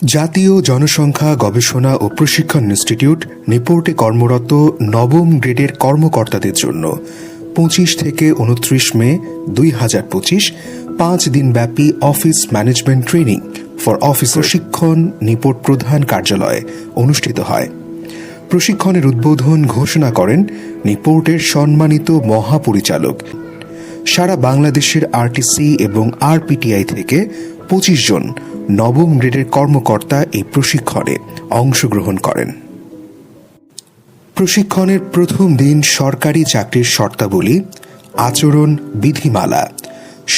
জাতীয় জনসংখ্যা গবেষণা ও প্রশিক্ষণ ইনস্টিটিউট নিপোর্টে কর্মরত নবম গ্রেডের কর্মকর্তাদের জন্য 25 থেকে 29 মে 2025 5 দিনব্যাপী office management training for officer প্রশিক্ষণ নিপোর্ট প্রধান কার্যালয়ে অনুষ্ঠিত হয়। প্রশিক্ষণের উদ্বোধন ঘোষণা করেন নিপোর্টের সম্মানিত মহাপরিচালক। সারা বাংলাদেশের আরটিসি এবং আরপিটিআই থেকে 25 জন নবম গ্রেডের কর্মকর্তা এই প্রশিক্ষণে অংশগ্রহণ করেন। প্রশিক্ষণের প্রথম দিন সরকারি চাকরির শর্তাবলী, আচরণ বিধিমালা,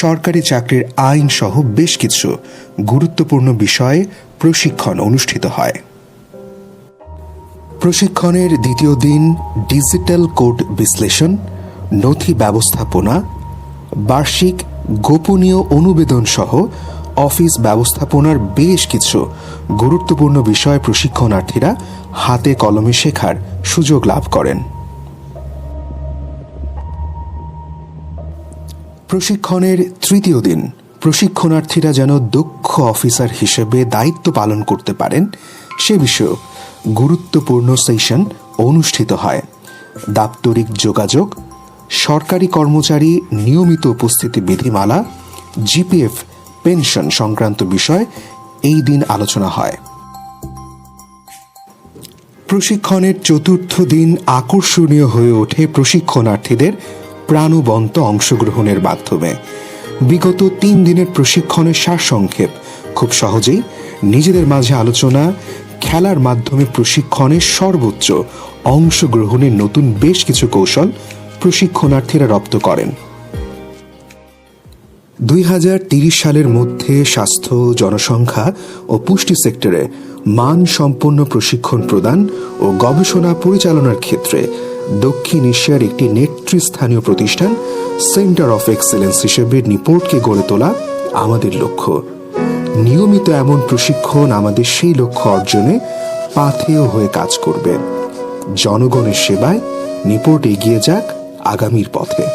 সরকারি চাকরির আইন সহ বেশ কিছু গুরুত্বপূর্ণ বিষয়ে প্রশিক্ষণ অনুষ্ঠিত হয়। প্রশিক্ষণের দ্বিতীয় দিন ডিজিটাল কোড বিশ্লেষণ, নথি ব্যবস্থাপনা, বার্ষিক গোপনীয় অনুবেদন সহ অফিস ব্যবস্থাপনার বেশ কিছু গুরুত্বপূর্ণ বিষয় প্রশিক্ষণার্থীরা হাতে কলমে শেখার সুযোগ লাভ করেন। প্রশিক্ষণের তৃতীয় দিন প্রশিক্ষণার্থীরা যেন দক্ষ অফিসার হিসেবে দায়িত্ব পালন করতে পারেন সে বিষয়ে গুরুত্বপূর্ণ সেশন অনুষ্ঠিত হয়। দাপ্তরিক যোগাযোগ, সরকারি কর্মচারী নিয়মিত উপস্থিতি বিধিমালা, জিপিএফ পেনশন সংক্রান্ত বিষয় এই দিন আলোচনা হয়। প্রশিক্ষণের চতুর্থ দিন আকর্ষণীয় হয়ে ওঠে প্রশিক্ষণার্থীদের প্রাণবন্ত অংশগ্রহণের মাধ্যমে। বিগত 3 দিনের প্রশিক্ষণের সারসংক্ষেপ খুব সহজেই নিজেদের মাঝে আলোচনা, খেলার মাধ্যমে প্রশিক্ষণের সর্বোচ্চ অংশগ্রহণের নতুন বেশ কিছু কৌশল প্রশিক্ষণার্থীরা রপ্ত করেন। 2030 সালের মধ্যে স্বাস্থ্য, জনসংখ্যা ও পুষ্টি সেক্টরে মানসম্পন্ন প্রশিক্ষণ প্রদান ও গবেষণা পরিচালনার ক্ষেত্রে দক্ষিণ এশিয়ার একটি নেতৃস্থানীয় প্রতিষ্ঠান সেন্টার অফ এক্সেলেন্স হিসেবে নিপোর্টকে গড়ে তোলা আমাদের লক্ষ্য। নিয়মিত এমন প্রশিক্ষণ আমাদের সেই লক্ষ্য অর্জনে পাথেয় হয়ে কাজ করবে। জনগণের সেবায় নিপোর্ট এগিয়ে যাক আগামীর পথে।